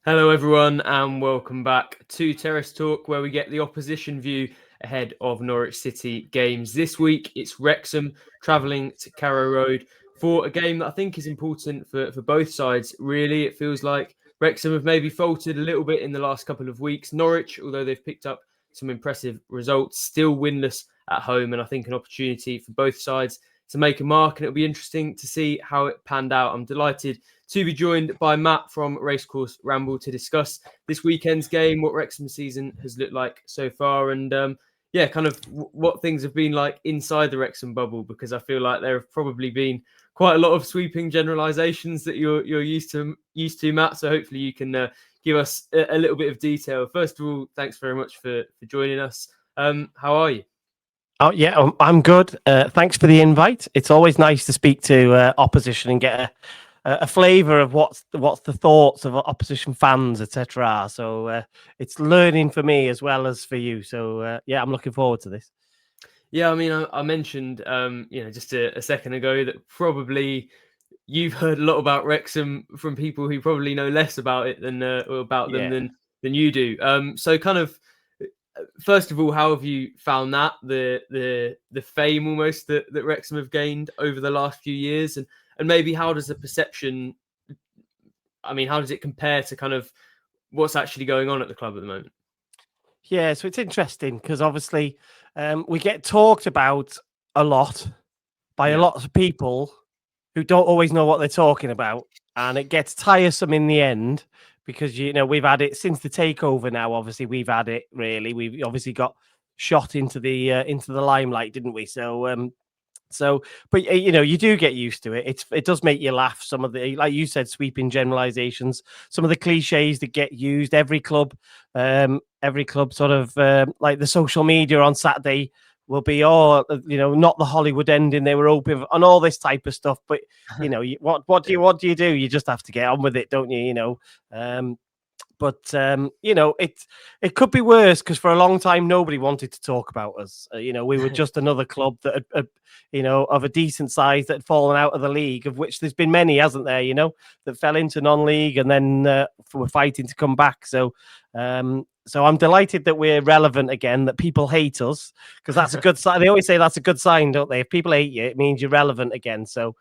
Hello, everyone, and welcome back to Terrace Talk, where we get the opposition view ahead of Norwich City games. This week, it's Wrexham travelling to Carrow Road for a game that I think is important for both sides. Really, it feels like Wrexham have maybe faltered a little bit in the last couple of weeks. Norwich, although they've picked up some impressive results, still winless at home, and I think an opportunity for both sides to make a mark, and it'll be interesting to see how it panned out. I'm delighted to be joined by Matt from Racecourse Ramble to discuss this weekend's game, what Wrexham's season has looked like so far, and kind of what things have been like inside the Wrexham bubble, because I feel like there have probably been quite a lot of sweeping generalisations that you're used to, Matt. So hopefully you can give us a little bit of detail. First of all, thanks very much for joining us. How are you? Oh, yeah, I'm good. Thanks for the invite. It's always nice to speak to opposition and get a flavour of what's the thoughts of opposition fans, etc. So it's learning for me as well as for you. So yeah, I'm looking forward to this. Yeah, I mean, I mentioned, just a second ago that probably you've heard a lot about Wrexham from people who probably know less about it than than you do. So kind of. First of all, how have you found that the fame almost that Wrexham have gained over the last few years, and maybe how does the perception? I mean, how does it compare to kind of what's actually going on at the club at the moment? Yeah, so it's interesting because obviously we get talked about a lot by a lot of people who don't always know what they're talking about, and it gets tiresome in the end because we've had it since the takeover. Now, obviously, we've had it really. We've obviously got shot into the limelight, didn't we? But you do get used to it. It does make you laugh. Some of the, like you said, sweeping generalizations, some of the cliches that get used. Every club sort of like the social media on Saturday will be, not the Hollywood ending they were hoping for, and all this type of stuff. But what do you do? You just have to get on with it, don't you? But it could be worse because for a long time nobody wanted to talk about us. We were just another club that of a decent size that had fallen out of the league, of which there's been many, hasn't there? That fell into non-league and then were fighting to come back. So I'm delighted that we're relevant again, that people hate us, because that's a good sign. They always say that's a good sign, don't they? If people hate you, it means you're relevant again. So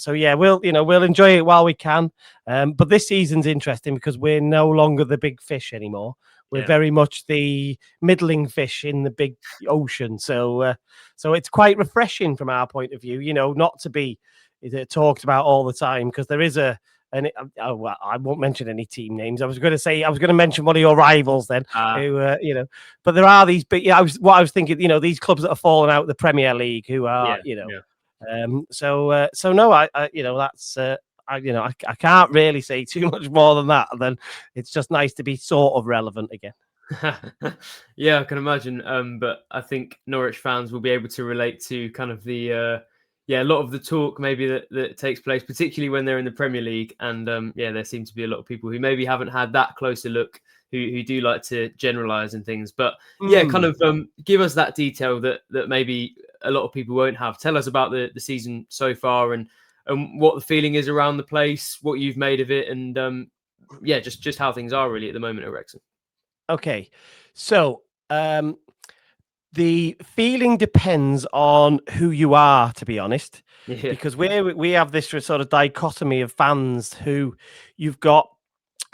yeah, we'll enjoy it while we can. But this season's interesting because we're no longer the big fish anymore. We're very much the middling fish in the big ocean. So it's quite refreshing from our point of view, not to be talked about all the time, because there is I won't mention any team names. I was going to mention one of your rivals then, but there are these big. I was thinking, these clubs that are falling out of the Premier League who are, So no, I that's I can't really say too much more than that. Then it's just nice to be sort of relevant again. Yeah, I can imagine. But I think Norwich fans will be able to relate to kind of the a lot of the talk maybe that takes place, particularly when they're in the Premier League. And there seem to be a lot of people who maybe haven't had that closer look, who do like to generalize and things. But kind of give us that detail that maybe a lot of people won't have. Tell us about the season so far and what the feeling is around the place, what you've made of it, and just how things are really at the moment at Wrexham. Okay, so the feeling depends on who you are, to be honest, because we have this sort of dichotomy of fans who you've got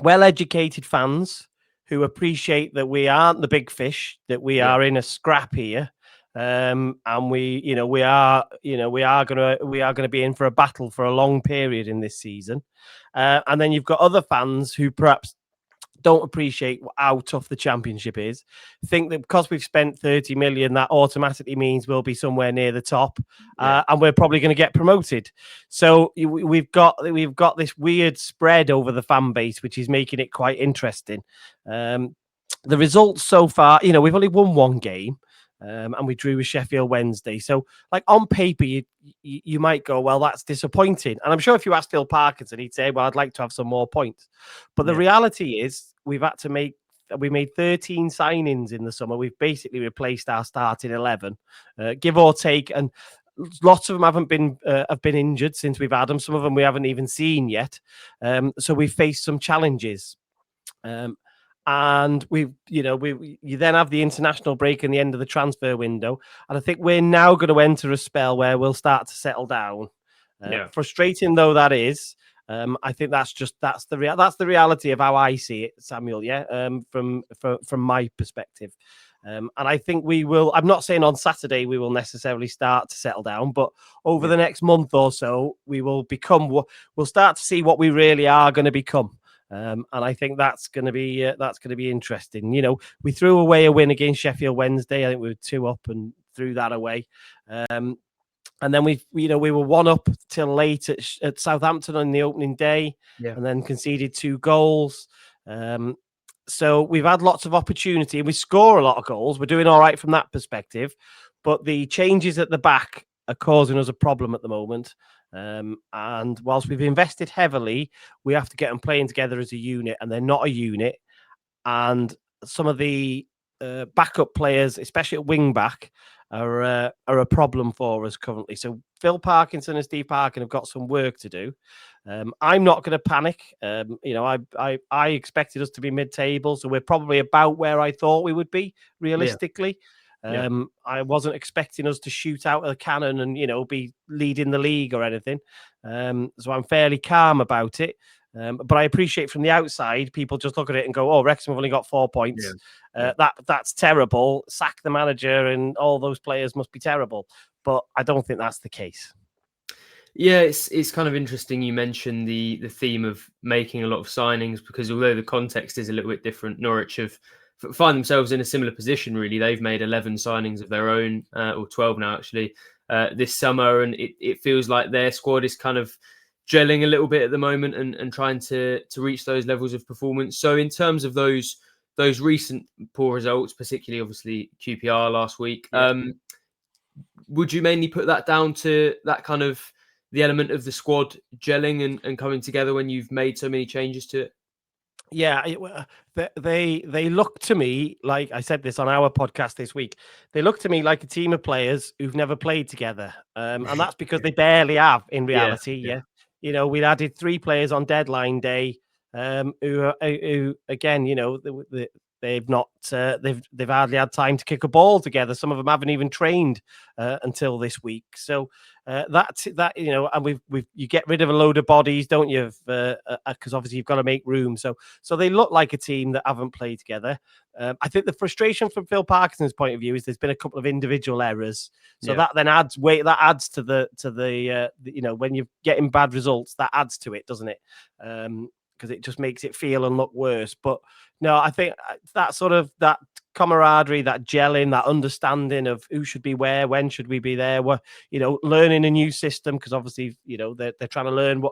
well-educated fans who appreciate that we aren't the big fish, that we are in a scrap here. And we are gonna be in for a battle for a long period in this season. And then you've got other fans who perhaps don't appreciate how tough the championship is, think that because we've spent 30 million, that automatically means we'll be somewhere near the top, and we're probably going to get promoted. So we've got this weird spread over the fan base, which is making it quite interesting. The results so far, we've only won one game. And we drew with Sheffield Wednesday. So, like, on paper, you might go, well, that's disappointing. And I'm sure if you asked Phil Parkinson, he'd say, well, I'd like to have some more points. But the reality is we made 13 signings in the summer. We've basically replaced our starting 11, give or take. And lots of them have been injured since we've had them. Some of them we haven't even seen yet. So we've faced some challenges. And you then have the international break and the end of the transfer window, and I think we're now going to enter a spell where we'll start to settle down. Frustrating though that is, I think that's the reality of how I see it, Samuel. Yeah, from my perspective. And I think we will. I'm not saying on Saturday we will necessarily start to settle down, but over the next month or so, we will we'll start to see what we really are going to become. And I think that's going to be interesting. You know, we threw away a win against Sheffield Wednesday. I think we were 2-up and threw that away. And then we were 1-up till late at Southampton on the opening day, and then conceded 2 goals. So we've had lots of opportunity, and we score a lot of goals. We're doing all right from that perspective, but the changes at the back are causing us a problem at the moment. And whilst we've invested heavily, we have to get them playing together as a unit, and they're not a unit. And some of the backup players, especially at wing back, are a problem for us currently. So Phil Parkinson and Steve Parkin have got some work to do. I'm not going to panic. I expected us to be mid-table, so we're probably about where I thought we would be realistically. I wasn't expecting us to shoot out of the cannon and be leading the league or anything. So I'm fairly calm about it. But I appreciate from the outside, people just look at it and go, "Oh, Wrexham have only got 4 points. That's terrible. Sack the manager, and all those players must be terrible." But I don't think that's the case. Yeah, it's kind of interesting you mentioned the theme of making a lot of signings, because although the context is a little bit different, Norwich have find themselves in a similar position, really. They've made 11 signings of their own, or 12 now, actually, this summer. And it feels like their squad is kind of gelling a little bit at the moment and trying to reach those levels of performance. So in terms of those recent poor results, particularly, obviously, QPR last week, would you mainly put that down to that kind of the element of the squad gelling and coming together when you've made so many changes to it? Yeah, they look to me like, I said this on our podcast this week, they look to me like a team of players who've never played together. And that's because they barely have in reality. We added 3 players on deadline day who again, they've not they've hardly had time to kick a ball together. Some of them haven't even trained until this week. So and you get rid of a load of bodies, don't you? Because obviously you've got to make room. So they look like a team that haven't played together. I think the frustration from Phil Parkinson's point of view is there's been a couple of individual errors. So that then adds weight. That adds to the when you're getting bad results, that adds to it, doesn't it? Because it just makes it feel and look worse. But no, I think that camaraderie, that gelling, that understanding of who should be where, when should we be there, learning a new system, because obviously, they're trying to learn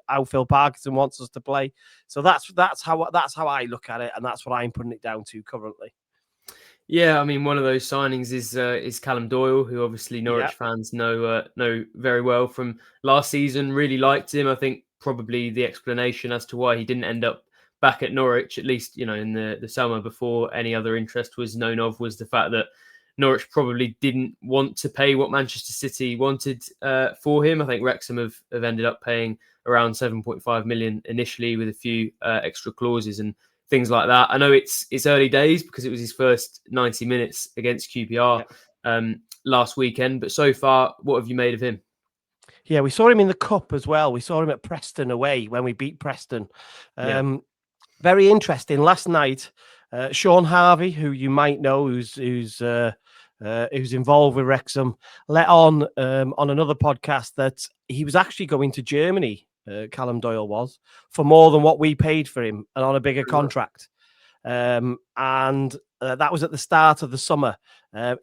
how Phil Parkinson wants us to play. So that's how I look at it, and that's what I'm putting it down to currently. Yeah, I mean, one of those signings is Callum Doyle, who obviously Norwich fans know very well from last season. Really liked him. I think probably the explanation as to why he didn't end up back at Norwich, at least in the summer before any other interest was known of, was the fact that Norwich probably didn't want to pay what Manchester City wanted for him. I think Wrexham have ended up paying around 7.5 million initially, with a few extra clauses and things like that. I know it's early days because it was his first 90 minutes against QPR last weekend, but so far, what have you made of him? Yeah, we saw him in the Cup as well. We saw him at Preston away when we beat Preston. Very interesting. Last night, Sean Harvey, who you might know, who's involved with Wrexham, let on another podcast that he was actually going to Germany. Callum Doyle was, for more than what we paid for him and on a bigger contract. And that was at the start of the summer. I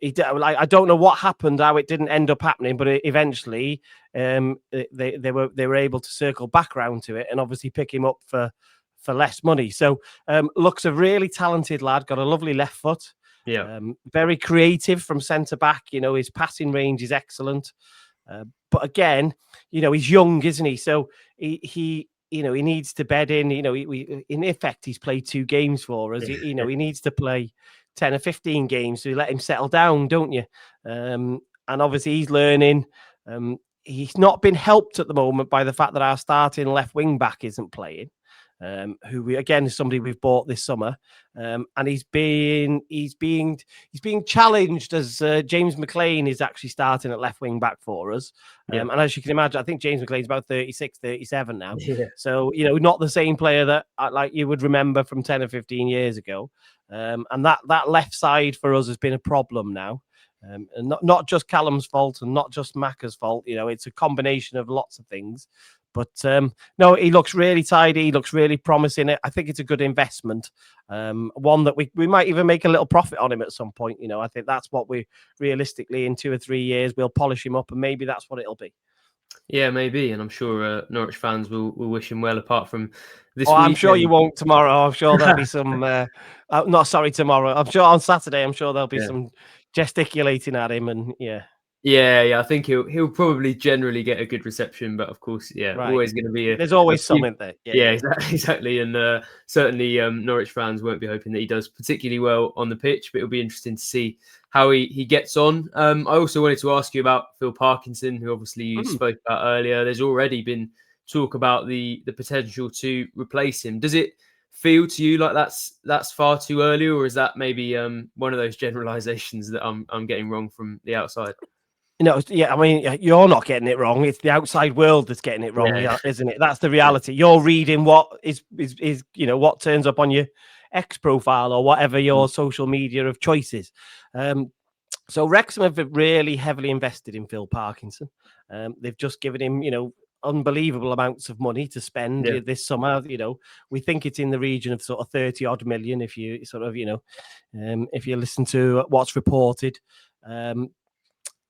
don't know what happened, how it didn't end up happening, but eventually they were able to circle back around to it and obviously pick him up for less money. So looks a really talented lad, got a lovely left foot. Very creative from centre back. His passing range is excellent. But again, he's young, isn't he? So he needs to bed in. In effect, he's played 2 games for us. He needs to play 10 or 15 games to let him settle down, don't you? And obviously, he's learning. He's not been helped at the moment by the fact that our starting left wing back isn't playing. who again is somebody we've bought this summer, and he's being challenged as James McLean is actually starting at left wing back for us. And as you can imagine, I think James McLean's about 36, 37 now. Yeah. So, not the same player that like you would remember from 10 or 15 years ago. And that left side for us has been a problem now. And not just Callum's fault and not just Macca's fault. It's a combination of lots of things. But no, he looks really tidy. He looks really promising. I think it's a good investment. One that we might even make a little profit on him at some point. I think that's what we realistically in 2 or 3 years we'll polish him up, and maybe that's what it'll be. Yeah, maybe, and I'm sure Norwich fans will wish him well. Apart from this, I'm sure you won't tomorrow. I'm sure there'll be some. Not sorry, tomorrow. I'm sure on Saturday. I'm sure there'll be some gesticulating at him, and yeah. Yeah. I think he'll probably generally get a good reception, but of course, always going to be there's always something there. Yeah, exactly. And certainly Norwich fans won't be hoping that he does particularly well on the pitch, but it'll be interesting to see how he gets on. I also wanted to ask you about Phil Parkinson, who obviously you spoke about earlier. There's already been talk about the potential to replace him. Does it feel to you like that's far too early, or is that maybe one of those generalizations that I'm getting wrong from the outside? I mean, you're not getting it wrong. It's the outside world that's getting it wrong, isn't it? That's the reality. You're reading what is what turns up on your X profile or whatever your social media of choices. So Wrexham have really heavily invested in Phil Parkinson. They've just given him, unbelievable amounts of money to spend this summer. We think it's in the region of sort of 30 odd million if you sort of, if you listen to what's reported.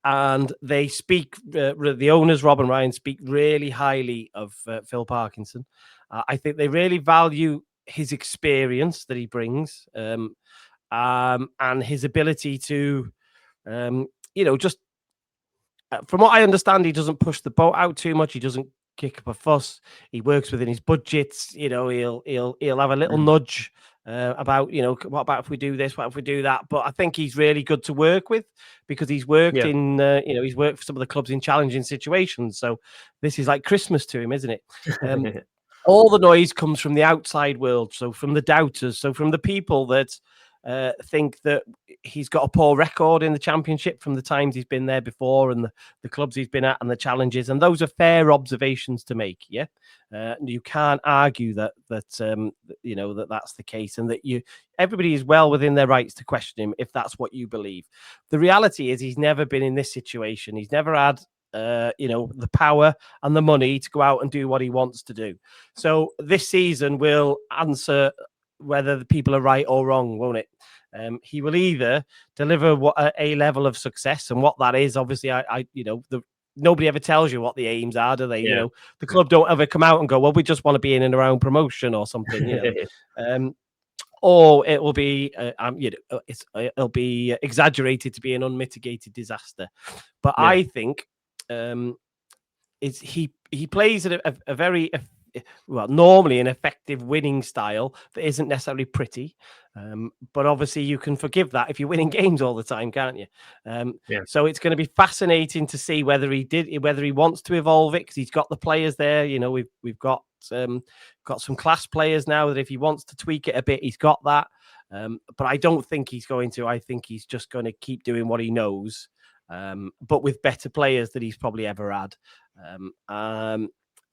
And they speak, the owners, Rob and Ryan, speak really highly of Phil Parkinson. I think they really value his experience that he brings and his ability to, just from what I understand, he doesn't push the boat out too much. He doesn't kick up a fuss. He works within his budgets. He'll have a little nudge about, what about if we do this? What if we do that? But I think he's really good to work with because he's worked in, he's worked for some of the clubs in challenging situations. So this is like Christmas to him, isn't it? All the noise comes from the outside world. So from the doubters. So from the people that think that he's got a poor record in the Championship from the times he's been there before and the clubs he's been at and the challenges. And those are fair observations to make. Yeah. You can't argue that that's the case and that everybody is well within their rights to question him if that's what you believe. The reality is he's never been in this situation. He's never had the power and the money to go out and do what he wants to do. So this season will answer whether the people are right or wrong, won't it? He will either deliver a level of success, and what that is, obviously, nobody ever tells you what the aims are, do they? Yeah. The club don't ever come out and go, well, we just want to be in and around promotion or something, or it will be, it'll be exaggerated to be an unmitigated disaster. But I think he plays at a very normally an effective winning style that isn't necessarily pretty, but obviously you can forgive that if you're winning games all the time, can't you? So it's going to be fascinating to see whether he wants to evolve it, because he's got the players there. We've got some class players now that if he wants to tweak it a bit, he's got that. But I don't think he's going to. I think he's just going to keep doing what he knows, but with better players than he's probably ever had.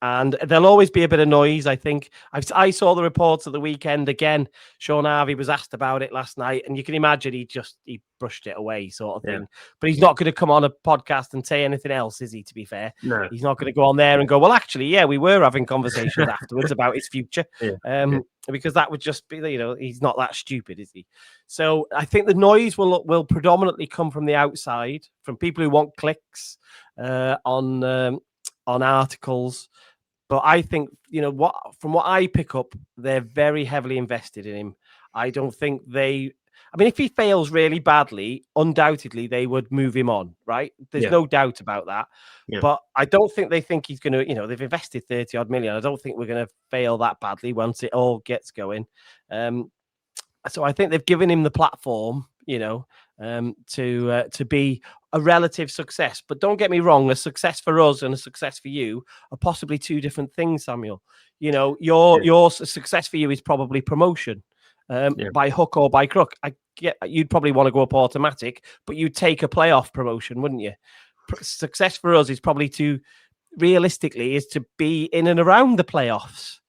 And there'll always be a bit of noise, I think. I saw the reports at the weekend again. Sean Harvey was asked about it last night, and you can imagine he brushed it away, sort of thing. But he's not going to come on a podcast and say anything else, is he? To be fair, no. He's not going to go on there and go, well, actually, we were having conversations afterwards about his future, because that would just be, he's not that stupid, is he? So I think the noise will predominantly come from the outside, from people who want clicks on articles. But I think, from what I pick up, they're very heavily invested in him. I don't think if he fails really badly, undoubtedly they would move him on, right? There's no doubt about that. Yeah. But I don't think they think he's going to, they've invested 30 odd million. I don't think we're going to fail that badly once it all gets going. So I think they've given him the platform, to be a relative success. But don't get me wrong, a success for us and a success for you are possibly two different things, Samuel. You know, your success for you is probably promotion by hook or by crook. I get you'd probably want to go up automatic, but you'd take a playoff promotion, wouldn't you? Success for us is probably realistically is to be in and around the playoffs.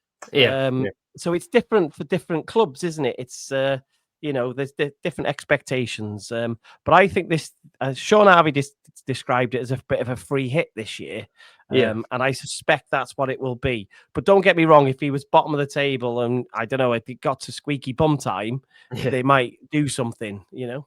So it's different for different clubs, isn't it? It's you know, there's different expectations. But I think this Sean Harvey described it as a bit of a free hit this year. And I suspect that's what it will be. But don't get me wrong, if he was bottom of the table and I don't know, if it got to squeaky bum time, they might do something, you know.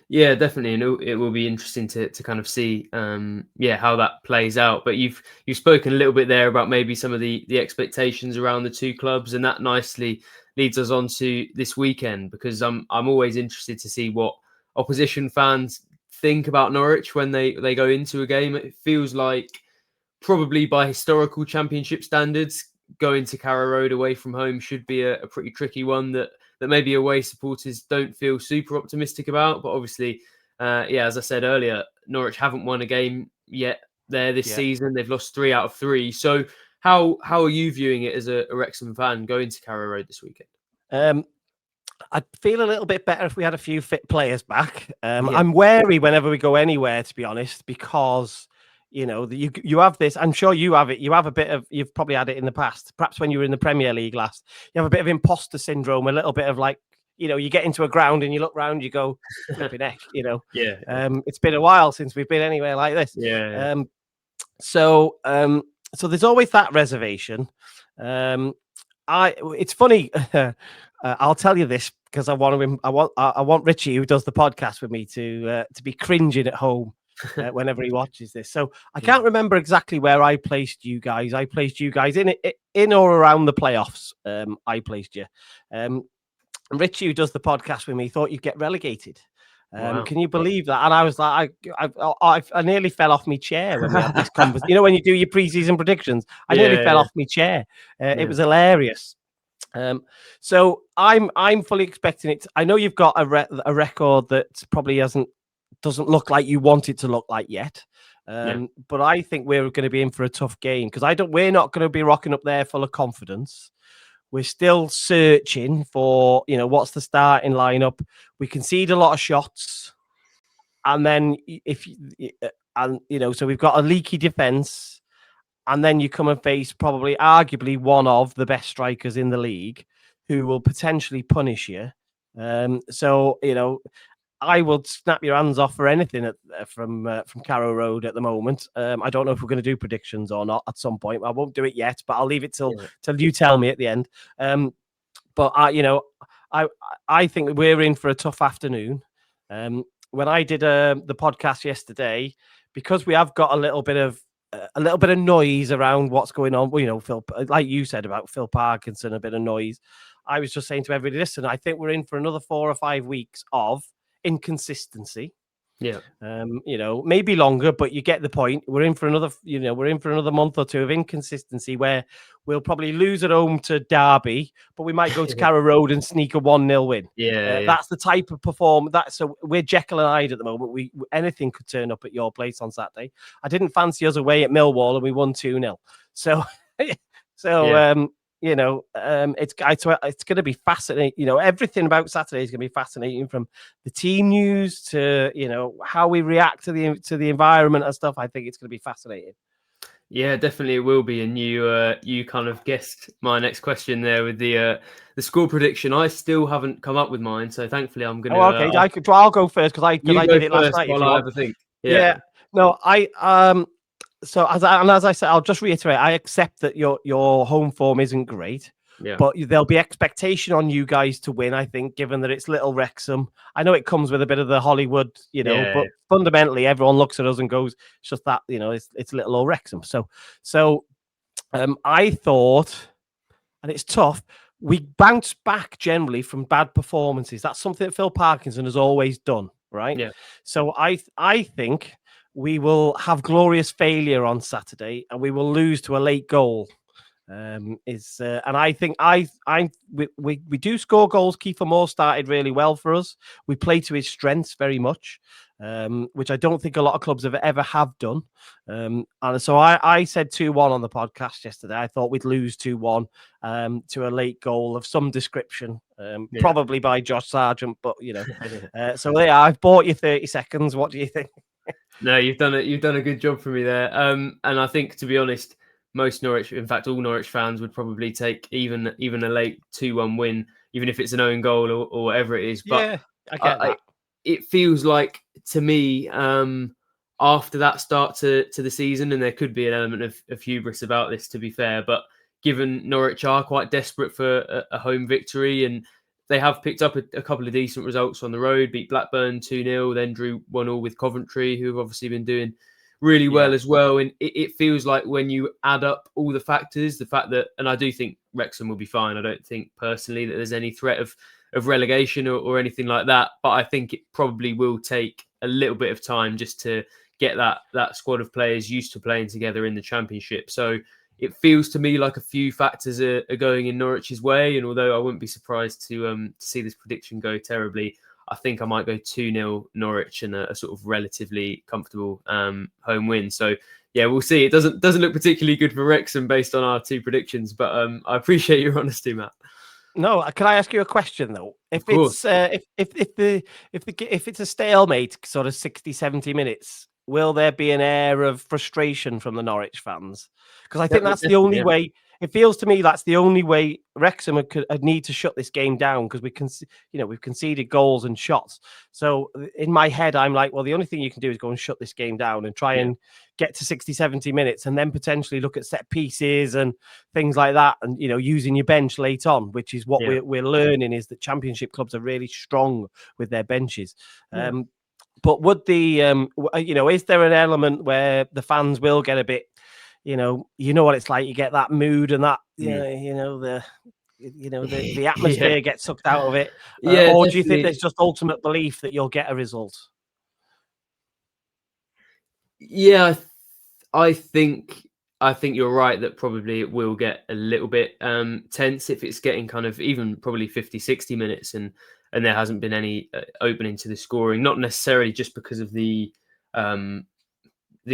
Yeah, definitely, and it will be interesting to kind of see, how that plays out. But you've spoken a little bit there about maybe some of the expectations around the two clubs, and that nicely leads us on to this weekend, because I'm always interested to see what opposition fans think about Norwich when they go into a game. It feels like probably by historical Championship standards, going to Carrow Road away from home should be a pretty tricky one that maybe away supporters don't feel super optimistic about. But obviously, as I said earlier, Norwich haven't won a game yet there this season. They've lost 3 out of 3. So how are you viewing it as a Wrexham fan going to Carrow Road this weekend? I'd feel a little bit better if we had a few fit players back. I'm wary whenever we go anywhere, to be honest, because you know you have this. I'm sure you have it. You have a bit of. You've probably had it in the past. Perhaps when you were in the Premier League last, you have a bit of imposter syndrome. A little bit of like, you know, you get into a ground and you look round, you go, flipping heck, you know. It's been a while since we've been anywhere like this. So there's always that reservation. It's funny. I'll tell you this because I want Richie, who does the podcast with me, to be cringing at home whenever he watches this. So I can't remember exactly where I placed you guys. I placed you guys in or around the playoffs. I placed you. Richie, who does the podcast with me, thought you'd get relegated. Wow. Can you believe that? And I was like, I nearly fell off my chair when we had this conversation. You know, when you do your preseason predictions, I nearly fell off my chair. It was hilarious. So I'm fully expecting it. I know you've got a record that probably doesn't look like you want it to look like yet. But I think we're going to be in for a tough game because we're not going to be rocking up there full of confidence. We're still searching for, you know, what's the starting lineup. We concede a lot of shots, and then so we've got a leaky defense. And then you come and face probably arguably one of the best strikers in the league who will potentially punish you. So, you know, I will snap your hands off for anything from Carrow Road at the moment. I don't know if we're going to do predictions or not at some point. I won't do it yet, but I'll leave it till you tell me at the end. But I think we're in for a tough afternoon. When I did the podcast yesterday, because we have got a little bit of noise around what's going on. You know, Phil, like you said about Phil Parkinson, a bit of noise. I was just saying to everybody, listen, I think we're in for another 4 or 5 weeks of inconsistency. You know, maybe longer, but you get the point. We're in for another month or 2 of inconsistency where we'll probably lose at home to Derby, but we might go to Carrow Road and sneak a 1-0 win. That's the type of performance. So we're Jekyll and Hyde at the moment. Anything could turn up at your place on Saturday. I didn't fancy us away at Millwall and we won 2-0. So, you know, it's going to be fascinating. You know, everything about Saturday is going to be fascinating, from the team news to, you know, how we react to the environment and stuff. I think it's going to be fascinating. Yeah, definitely it will be. And you kind of guessed my next question there with the score prediction. I still haven't come up with mine, so thankfully I'm going to. Oh, okay, I'll go first because I did it last night. While I have a think. No, So as I said, I'll just reiterate. I accept that your home form isn't great, but there'll be expectation on you guys to win. I think, given that it's Little Wrexham, I know it comes with a bit of the Hollywood, you know, but fundamentally, everyone looks at us and goes, "It's just that, you know, it's Little Old Wrexham." So, I thought, and it's tough. We bounce back generally from bad performances. That's something that Phil Parkinson has always done, right? So I think we will have glorious failure on Saturday and we will lose to a late goal. And I think we do score goals. Kiefer Moore started really well for us. We play to his strengths very much, which I don't think a lot of clubs have done. And so I said 2-1 on the podcast yesterday. I thought we'd lose 2-1 to a late goal of some description, probably by Josh Sargent. But so yeah, I've bought you 30 seconds. What do you think? No, you've done a good job for me there. And I think, to be honest, most Norwich, in fact, all Norwich fans would probably take even a late 2-1 win, even if it's an own goal or whatever it is. But Yeah, I get that. It feels like, to me, after that start to the season, and there could be an element of hubris about this, to be fair, but given Norwich are quite desperate for a home victory, and they have picked up a couple of decent results on the road, beat Blackburn 2-0, then drew 1-1 with Coventry, who have obviously been doing really well as well. And it feels like when you add up all the factors, the fact that, and I do think Wrexham will be fine. I don't think personally that there's any threat of relegation or anything like that. But I think it probably will take a little bit of time just to get that squad of players used to playing together in the Championship. So it feels to me like a few factors are going in Norwich's way. And although I wouldn't be surprised to see this prediction go terribly, I think I might go 2-0 Norwich and a sort of relatively comfortable home win. So yeah, we'll see. It doesn't look particularly good for Wrexham based on our two predictions, but I appreciate your honesty, Matt. No, can I ask you a question though? If it's if it's a stalemate, sort of 60, 70 minutes, will there be an air of frustration from the Norwich fans? Because I think that's the only way. It feels to me that's the only way Wrexham would need to shut this game down, because we've conceded goals and shots. So in my head, I'm like, well, the only thing you can do is go and shut this game down and try and get to 60, 70 minutes, and then potentially look at set pieces and things like that, and using your bench late on, which is what we're learning, is that Championship clubs are really strong with their benches. But would is there an element where the fans will get a bit, you know what it's like, you get that mood and that the atmosphere gets sucked out of it, or do you think there's just ultimate belief that you'll get a result? I think you're right that probably it will get a little bit tense if it's getting kind of even probably 50, 60 minutes and there hasn't been any opening to the scoring, not necessarily just because of the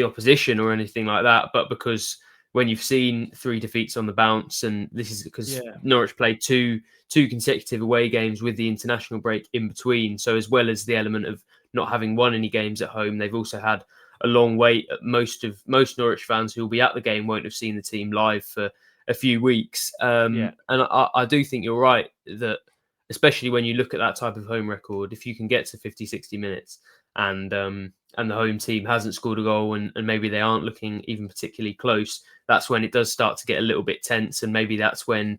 opposition or anything like that, but because when you've seen 3 defeats on the bounce, and this is because Norwich played two consecutive away games with the international break in between. So as well as the element of not having won any games at home, they've also had a long wait. Most Norwich fans who will be at the game won't have seen the team live for a few weeks. And I do think you're right that, especially when you look at that type of home record, if you can get to 50, 60 minutes and the home team hasn't scored a goal and maybe they aren't looking even particularly close, that's when it does start to get a little bit tense. And maybe that's when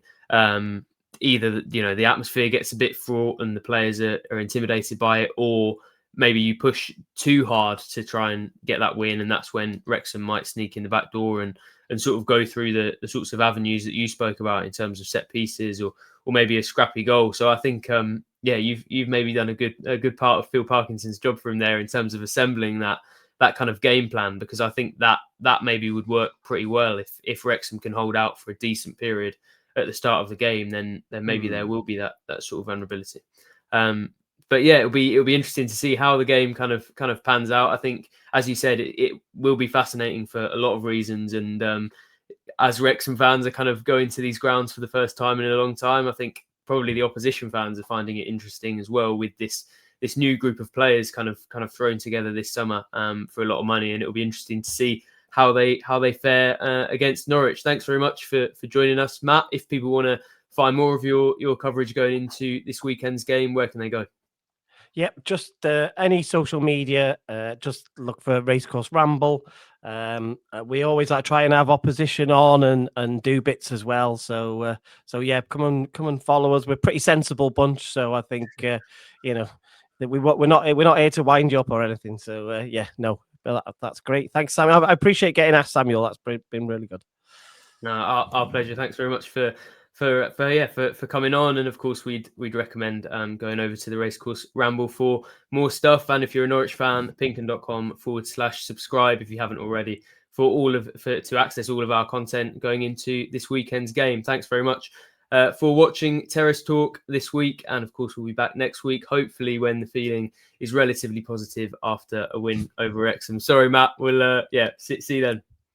either the atmosphere gets a bit fraught and the players are intimidated by it, or maybe you push too hard to try and get that win, and that's when Wrexham might sneak in the back door and sort of go through the sorts of avenues that you spoke about in terms of set pieces or maybe a scrappy goal. So I think you've maybe done a good part of Phil Parkinson's job for him there in terms of assembling that kind of game plan, because I think that maybe would work pretty well if Wrexham can hold out for a decent period at the start of the game, then maybe there will be that sort of vulnerability. But yeah, it'll be interesting to see how the game kind of pans out. I think, as you said, it will be fascinating for a lot of reasons. And as Wrexham fans are kind of going to these grounds for the first time in a long time, I think probably the opposition fans are finding it interesting as well, with this new group of players kind of thrown together this summer for a lot of money. And it'll be interesting to see how they fare against Norwich. Thanks very much for joining us, Matt. If people want to find more of your coverage going into this weekend's game, where can they go? Yep, just any social media, just look for Racecourse Ramble. We always try and have opposition on and do bits as well. So yeah, come and follow us. We're a pretty sensible bunch, so I think that we're not here to wind you up or anything. So that's great. Thanks, Samuel. I appreciate getting asked, Samuel. That's been really good. No, our pleasure. Thanks very much for coming on, and of course we'd recommend going over to the Racecourse Ramble for more stuff. And if you're a Norwich fan, pinkun.com/subscribe if you haven't already, for to access all of our content going into this weekend's game. Thanks very much for watching Terrace Talk this week, and of course we'll be back next week, hopefully when the feeling is relatively positive after a win over Wrexham. Sorry, Matt. We'll see you then.